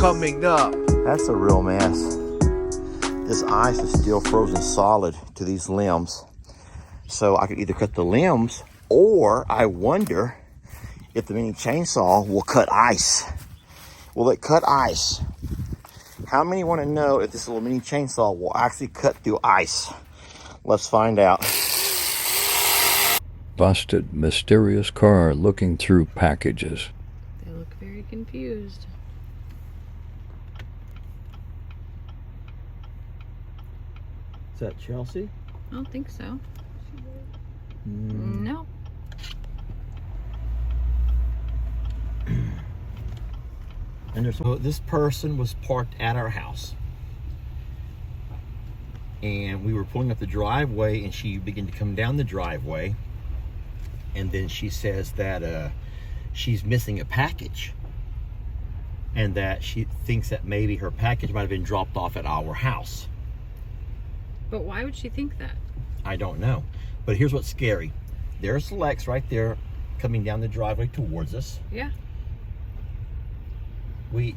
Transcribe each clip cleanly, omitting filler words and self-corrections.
coming up. That's a real mess. This ice is still frozen solid to these limbs. So I could either cut the limbs, or I wonder if the mini chainsaw will cut ice. Will it cut ice? How many want to know if this little mini chainsaw will actually cut through ice? Let's find out. Busted mysterious car looking through packages. They look very confused. Is that Chelsea? I don't think so. No. And this person was parked at our house. And we were pulling up the driveway, and she began to come down the driveway. And then she says that she's missing a package. And that she thinks that maybe her package might have been dropped off at our house. But why would she think that? I don't know. But here's what's scary. There's Lex right there coming down the driveway towards us. Yeah.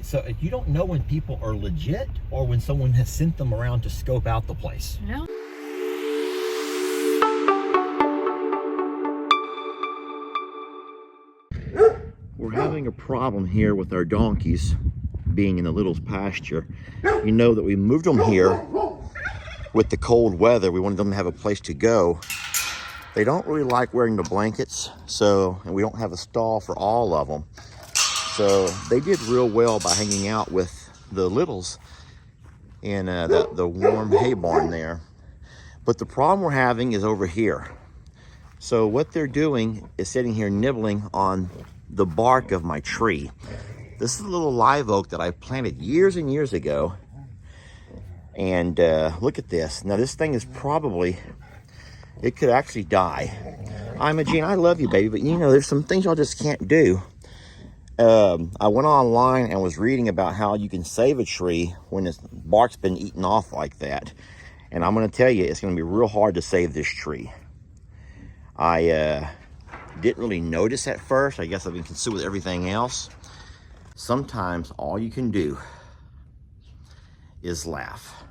So you don't know when people are legit or when someone has sent them around to scope out the place. No. We're having a problem here with our donkeys being in the Littles pasture. You know that we moved them here with the cold weather. We wanted them to have a place to go. They don't really like wearing the blankets, and we don't have a stall for all of them. So they did real well by hanging out with the Littles in the warm hay barn there. But the problem we're having is over here. So what they're doing is sitting here nibbling on the bark of my tree. This is a little live oak that I planted years and years ago. And look at this. Now this thing is probably, it could actually die. Imogene, I love you, baby, but you know, there's some things y'all just can't do. I went online and was reading about how you can save a tree when its bark's been eaten off like that. And I'm going to tell you, it's going to be real hard to save this tree. I didn't really notice at first. I guess I've been consumed with everything else. Sometimes all you can do is laugh.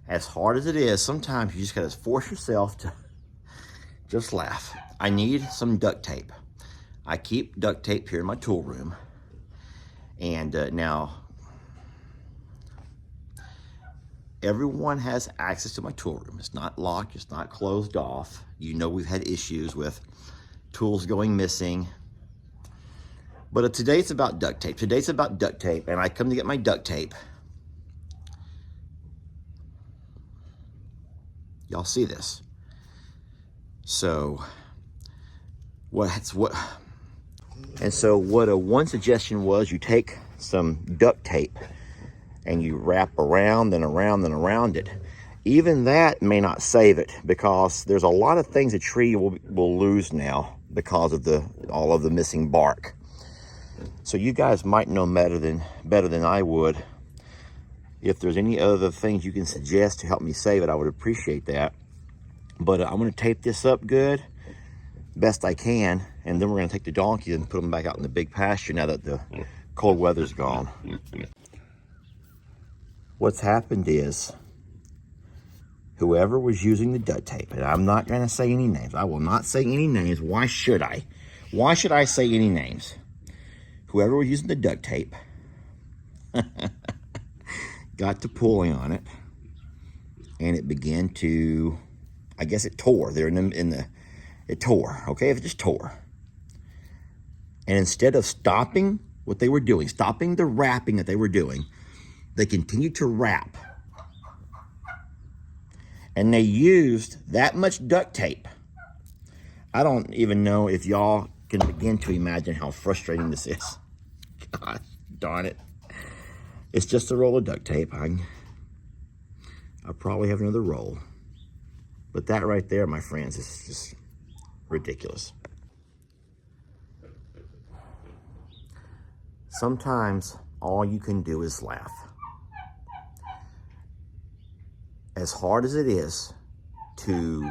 As hard as it is, sometimes you just got to force yourself to just laugh. I need some duct tape. I keep duct tape here in my tool room. And now, everyone has access to my tool room. It's not locked, it's not closed off. You know we've had issues with tools going missing. But today it's about duct tape. Today's about duct tape, and I come to get my duct tape. Y'all see this? So, one suggestion was you take some duct tape and you wrap around and around and around it. Even that may not save it, because there's a lot of things a tree will lose now because of all of the missing bark. So you guys might know better than I would. If there's any other things you can suggest to help me save it, I would appreciate that. But I'm going to tape this up good, best I can, and then we're going to take the donkeys and put them back out in the big pasture now that the cold weather's gone. What's happened is, whoever was using the duct tape, and I'm not going to say any names. I will not say any names. Why should I? Why should I say any names? Whoever was using the duct tape got to pulling on it, and it began to, I guess it tore. It tore, okay? It just tore. And instead of stopping what they were doing, stopping the wrapping that they were doing, they continued to wrap. And they used that much duct tape. I don't even know if y'all can begin to imagine how frustrating this is. God darn it. It's just a roll of duct tape. I probably have another roll. But that right there, my friends, is just ridiculous. Sometimes all you can do is laugh. As hard as it is to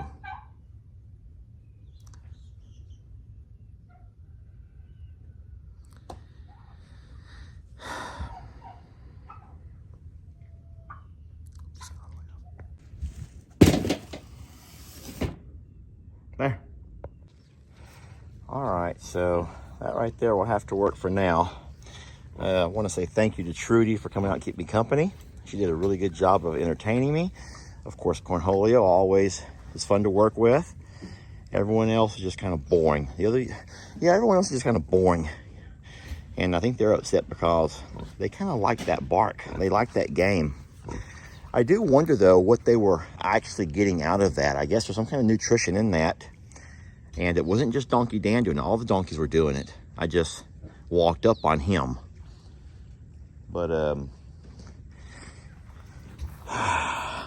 So that right there will have to work for now. I want to say thank you to Trudy for coming out and keep me company. She did a really good job of entertaining me. Of course, Cornholio always is fun to work with. Everyone else is just kind of boring. Everyone else is just kind of boring. And I think they're upset because they kind of like that bark. They like that game. I do wonder, though, what they were actually getting out of that. I guess there's some kind of nutrition in that. And it wasn't just Donkey Dan doing it. All the donkeys were doing it. I just walked up on him. But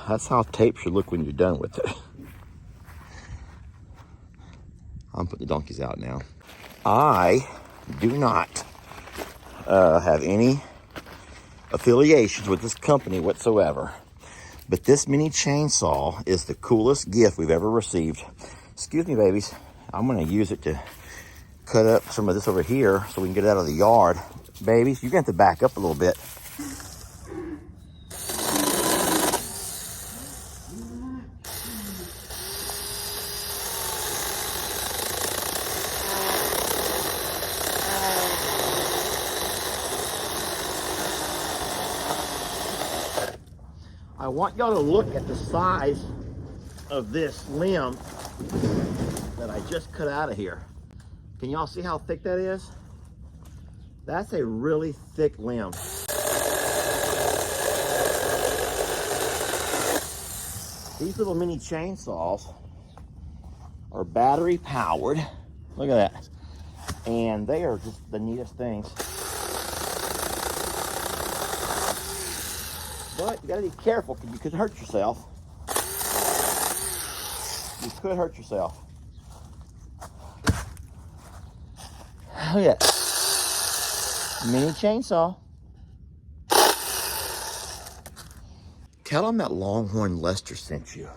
that's how tape should look when you're done with it. I'm putting the donkeys out now. I do not have any affiliations with this company whatsoever. But this mini chainsaw is the coolest gift we've ever received. Excuse me, babies. I'm going to use it to cut up some of this over here so we can get it out of the yard. Babies, you're going to have to back up a little bit. I want y'all to look at the size of this limb that I just cut out of here. Can y'all see how thick that is? That's a really thick limb. These little mini chainsaws are battery powered. Look at that. And they are just the neatest things. But you gotta be careful because you could hurt yourself. You could hurt yourself. Look at that. Mini chainsaw. Tell them that Longhorn Lester sent you.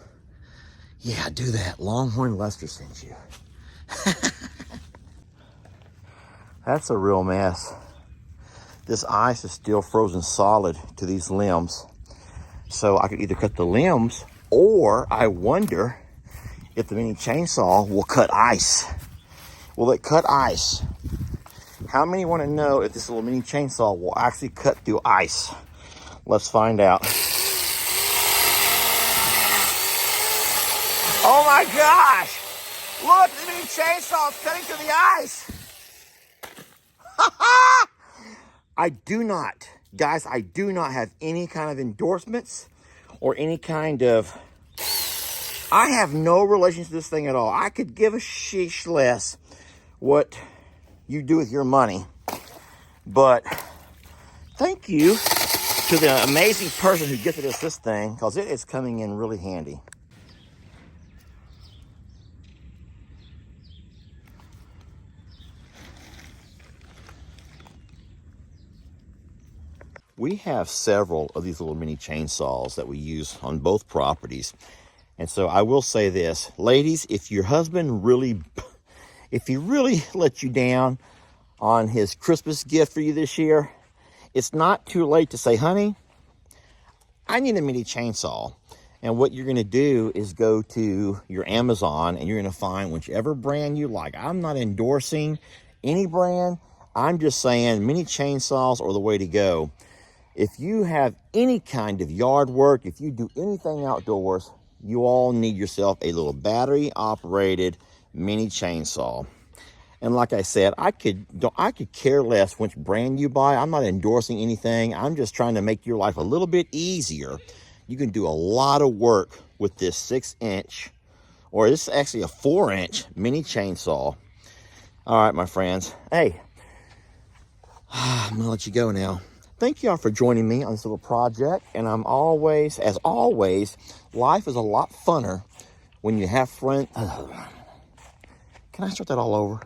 Yeah, do that. Longhorn Lester sent you. That's a real mess. This ice is still frozen solid to these limbs. So I could either cut the limbs, or I wonder if the mini chainsaw will cut ice. Will it cut ice? How many want to know if this little mini chainsaw will actually cut through ice? Let's find out. Oh my gosh! Look, the mini chainsaw is cutting through the ice. I do not have any kind of endorsements or any kind of, I have no relation to this thing at all. I could give a sheesh less what you do with your money. But thank you to the amazing person who gifted us this thing, because it is coming in really handy. We have several of these little mini chainsaws that we use on both properties. And so I will say this, ladies, if your husband really let you down on his Christmas gift for you this year, it's not too late to say, honey, I need a mini chainsaw. And what you're gonna do is go to your Amazon and you're gonna find whichever brand you like. I'm not endorsing any brand. I'm just saying mini chainsaws are the way to go. If you have any kind of yard work, if you do anything outdoors, you all need yourself a little battery operated mini chainsaw. And like I said, I could care less which brand you buy. I'm not endorsing anything. I'm just trying to make your life a little bit easier. You can do a lot of work with this 6-inch, or this is actually a 4-inch mini chainsaw. All right, my friends. Hey, I'm gonna let you go now. Thank y'all for joining me on this little project. And as always, life is a lot funner when you have friends. Can I start that all over?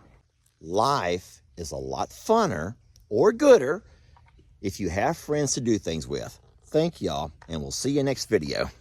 Life is a lot funner or gooder if you have friends to do things with. Thank y'all, and we'll see you next video.